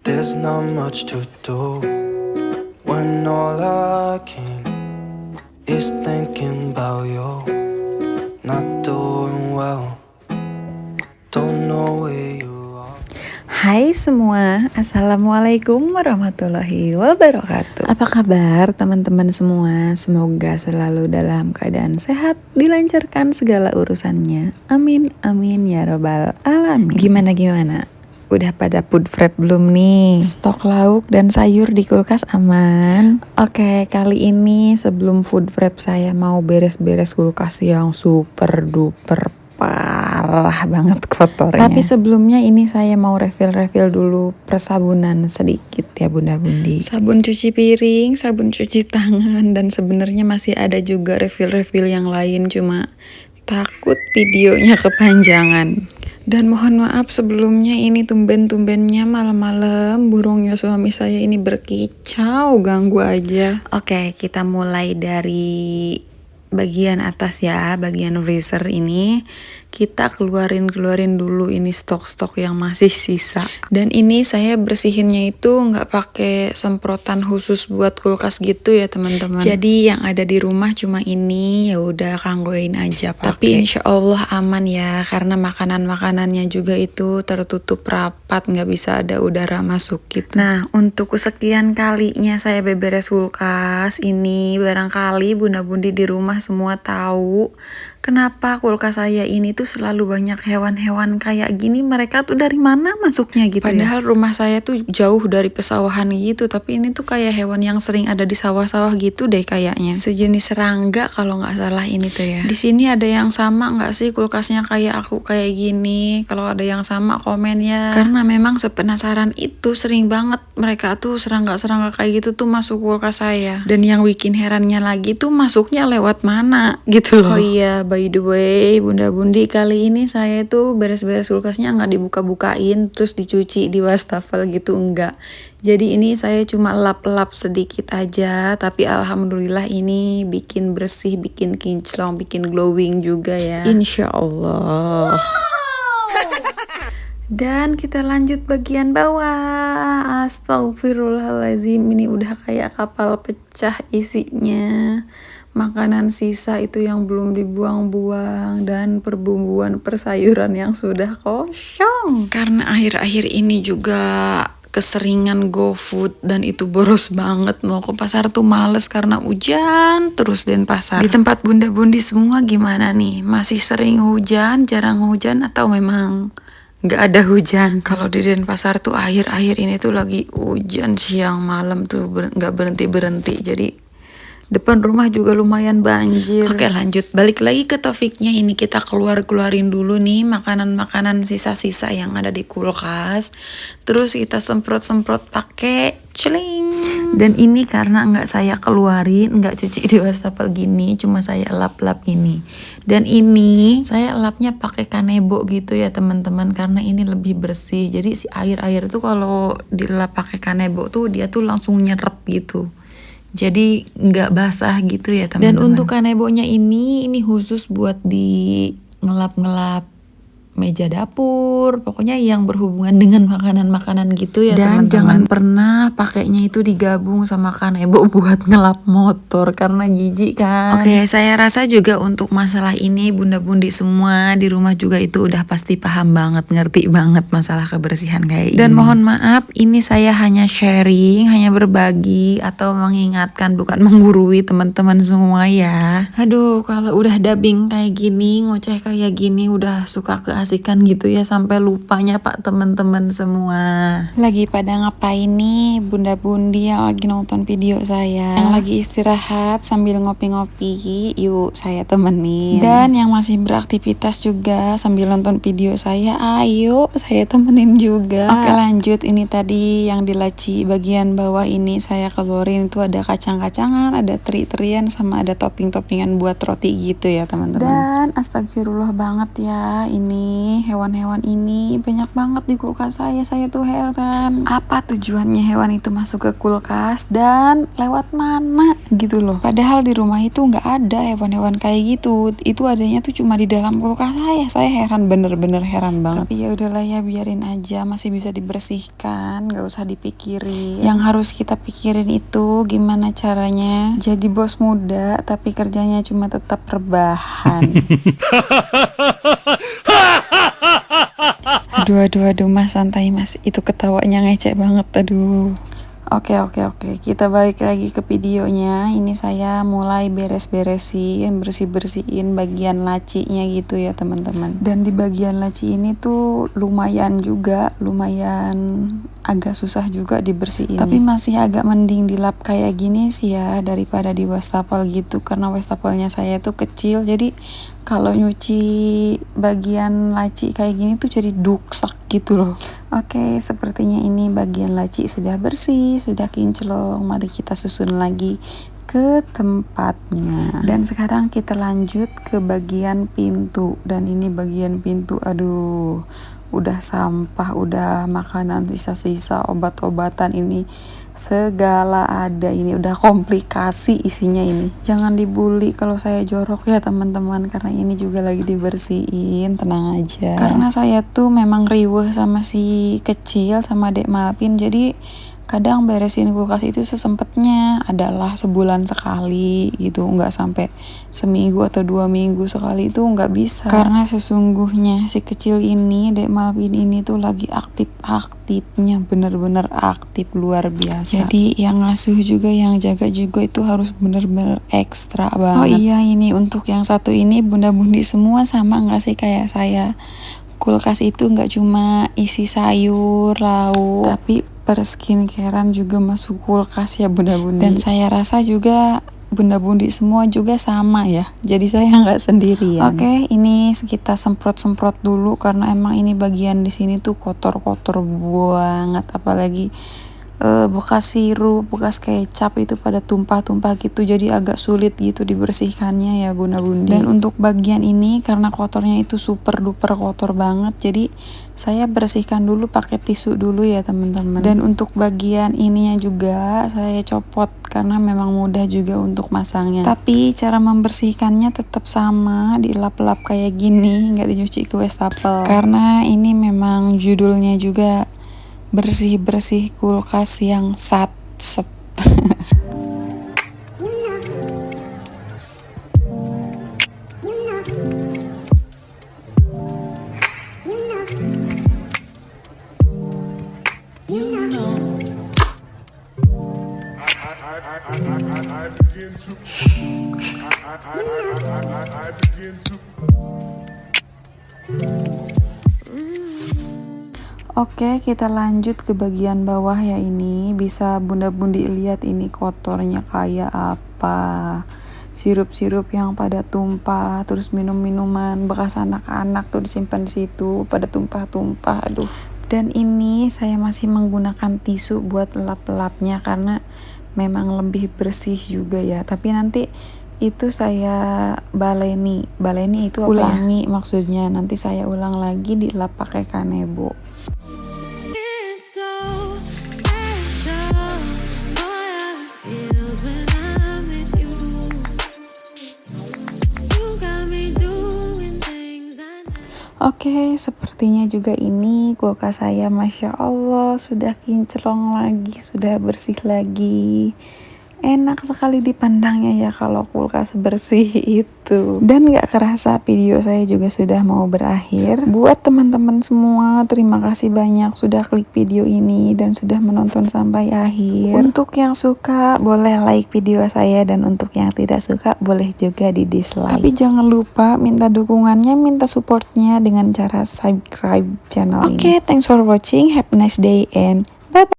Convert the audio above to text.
There's not much to do when all I can is thinking about you. Not doing well, don't know where you are. Hai semua, Assalamualaikum warahmatullahi wabarakatuh. Apa kabar teman-teman semua? Semoga selalu dalam keadaan sehat, dilancarkan segala urusannya. Amin, amin ya robbal alamin. Gimana? Udah pada food prep belum nih? Stok lauk dan sayur di kulkas aman? Oke, kali ini sebelum food prep saya mau beres-beres kulkas yang super duper parah banget kotornya. Tapi sebelumnya ini saya mau refill dulu persabunan sedikit ya bunda bundi. Sabun cuci piring, sabun cuci tangan, dan sebenarnya masih ada juga refill yang lain, cuma takut videonya kepanjangan. Dan mohon maaf sebelumnya, ini tumben-tumbennya malam-malam burungnya suami saya ini berkicau, ganggu aja. Oke, kita mulai dari bagian atas ya, bagian freezer ini. Kita keluarin dulu ini stok-stok yang masih sisa. Dan ini saya bersihinnya itu nggak pakai semprotan khusus buat kulkas gitu ya teman-teman. Jadi yang ada di rumah cuma ini, ya udah kanggoin aja pake. Tapi insya Allah aman ya, karena makanannya juga itu tertutup rapat, nggak bisa ada udara masuk gitu. Nah, untuk kesekian kalinya saya beberes kulkas ini, barangkali bunda bundi di rumah semua tahu kenapa kulkas saya ini tuh selalu banyak hewan-hewan kayak gini. Mereka tuh dari mana masuknya gitu. Padahal rumah saya tuh jauh dari pesawahan gitu, tapi ini tuh kayak hewan yang sering ada di sawah-sawah gitu deh kayaknya. Sejenis serangga kalau nggak salah ini tuh ya. Di sini ada yang sama nggak sih kulkasnya kayak aku kayak gini? Kalau ada yang sama komen ya. Karena memang sepenasaran itu, sering banget mereka tuh serangga kayak gitu tuh masuk kulkas saya. Dan yang bikin herannya lagi tuh masuknya lewat mana gitu loh. Oh iya, by the way, bunda bundi, kali ini saya tuh beres-beres kulkasnya nggak dibuka-bukain terus dicuci di wastafel gitu, enggak. Jadi ini saya cuma lap-lap sedikit aja, tapi alhamdulillah ini bikin bersih, bikin kinclong, bikin glowing juga ya. Insya Allah. Dan kita lanjut bagian bawah. Astagfirullahaladzim, ini udah kayak kapal pecah isinya. Makanan sisa itu yang belum dibuang-buang, dan perbumbuan persayuran yang sudah kosong. Karena akhir-akhir ini juga keseringan GoFood dan itu boros banget, mau ke pasar tuh males karena hujan terus Denpasar. Di tempat bunda bundi semua gimana nih? Masih sering hujan, jarang hujan, atau memang nggak ada hujan? Kalau di Denpasar tuh akhir-akhir ini tuh lagi hujan siang malam tuh nggak berhenti, jadi depan rumah juga lumayan banjir. Oke, lanjut balik lagi ke topiknya. Ini kita keluarin dulu nih makanan sisa-sisa yang ada di kulkas, terus kita semprot pakai celing. Dan ini karena nggak saya keluarin, nggak cuci di wastafel gini, cuma saya lap-lap ini. Dan ini saya lapnya pakai kanebo gitu ya teman-teman, karena ini lebih bersih. Jadi si air tuh kalau dilap pakai kanebo tuh dia tuh langsung nyerap gitu, jadi nggak basah gitu ya teman-teman. Dan untuk kanebonya ini khusus buat di ngelap meja dapur, pokoknya yang berhubungan dengan makanan gitu ya teman-teman. Dan jangan pernah pakainya itu digabung sama kanebo buat ngelap motor, karena jijik kan. Oke, saya rasa juga untuk masalah ini bunda bundi semua di rumah juga itu udah pasti paham banget, ngerti banget masalah kebersihan kayak ini. Dan mohon maaf, ini saya hanya sharing, hanya berbagi atau mengingatkan, bukan menggurui teman-teman semua ya. Aduh, kalau udah dubbing kayak gini, ngoceh kayak gini, udah suka keasikan gitu ya, sampai lupanya pak teman-teman semua. Lagi pada ngapain nih bunda bundi yang lagi nonton video saya, yang lagi istirahat sambil ngopi-ngopi? Yuk saya temenin. Dan yang masih beraktivitas juga sambil nonton video saya, ayo saya temenin juga. Oke, lanjut. Ini tadi yang di laci bagian bawah ini saya keluarin, itu ada kacang-kacangan, ada teri-terian, sama ada topping-toppingan buat roti gitu ya teman-teman. Dan astagfirullah banget ya, ini nih hewan-hewan ini banyak banget di kulkas saya tuh heran apa tujuannya hewan itu masuk ke kulkas dan lewat mana gitu loh. Padahal di rumah itu nggak ada hewan-hewan kayak gitu, itu adanya tuh cuma di dalam kulkas saya heran, bener-bener heran banget. Tapi ya udahlah ya, biarin aja, masih bisa dibersihkan, nggak usah dipikirin. Yang harus kita pikirin itu gimana caranya jadi bos muda tapi kerjanya cuma tetap rebahan. Aduh mas, santai mas, itu ketawanya ngecek banget, aduh. Oke, kita balik lagi ke videonya. Ini saya mulai beres-beresin, bersih-bersihin bagian lacinya gitu ya teman-teman. Dan di bagian laci ini tuh lumayan agak susah juga dibersihin. Tapi masih agak mending dilap kayak gini sih ya daripada di wastafel gitu, karena wastafelnya saya tuh kecil, jadi kalau nyuci bagian laci kayak gini tuh jadi duksak gitu loh. Oke, sepertinya ini bagian laci sudah bersih, sudah kinclong. Mari kita susun lagi ke tempatnya. Dan sekarang kita lanjut ke bagian pintu. Dan ini bagian pintu, aduh, udah sampah, udah makanan sisa-sisa, obat-obatan, ini segala ada, ini udah komplikasi isinya ini. Jangan dibully kalau saya jorok ya teman-teman, karena ini juga lagi dibersihin, tenang aja. Karena saya tuh memang riweh sama si kecil, sama Dek Malpin, jadi kadang beresin kulkas itu sesempetnya, adalah sebulan sekali gitu, nggak sampai seminggu atau 2 minggu sekali, itu nggak bisa. Karena sesungguhnya si kecil ini, Dek Malpin ini tuh lagi aktif-aktifnya, bener-bener aktif luar biasa. Jadi yang ngasuh juga, yang jaga juga itu harus bener-bener ekstra banget. Oh iya, ini untuk yang satu ini bunda-bundi semua sama nggak sih kayak saya? Kulkas itu nggak cuma isi sayur, lauk, tapi per skincarean juga masuk kulkas ya bunda-bundi. Dan saya rasa juga bunda-bundi semua juga sama ya, jadi saya nggak sendirian. Oke, ini kita semprot-semprot dulu karena emang ini bagian di sini tuh kotor-kotor banget, apalagi bekas sirup, bekas kecap itu pada tumpah-tumpah gitu, jadi agak sulit gitu dibersihkannya ya bunda-bundi. Dan untuk bagian ini karena kotornya itu super duper kotor banget, jadi saya bersihkan dulu pakai tisu dulu ya teman-teman. Dan untuk bagian ininya juga saya copot karena memang mudah juga untuk masangnya. Tapi cara membersihkannya tetap sama, dilap-lap kayak gini, nggak dicuci ke wastafel. Karena ini memang judulnya juga bersih-bersih kulkas yang set. Oke, kita lanjut ke bagian bawah ya. Ini bisa bunda-bundi lihat ini kotornya kayak apa. Sirup-sirup yang pada tumpah, terus minum-minuman bekas anak-anak tuh disimpan di situ pada tumpah-tumpah. Aduh. Dan ini saya masih menggunakan tisu buat lap-lapnya karena memang lebih bersih juga ya. Tapi nanti itu saya baleni itu apa? Ulangi maksudnya. Nanti saya ulang lagi dilap pakai kanebo. Oke, sepertinya juga ini kulkas saya, Masya Allah, sudah kinclong lagi, sudah bersih lagi. Enak sekali dipandangnya ya kalau kulkas bersih itu. Dan gak kerasa video saya juga sudah mau berakhir. Buat teman-teman semua, terima kasih banyak sudah klik video ini dan sudah menonton sampai akhir. Untuk yang suka boleh like video saya, dan untuk yang tidak suka boleh juga di dislike. Tapi jangan lupa minta dukungannya, minta supportnya dengan cara subscribe channel ini. Oke, thanks for watching, have a nice day and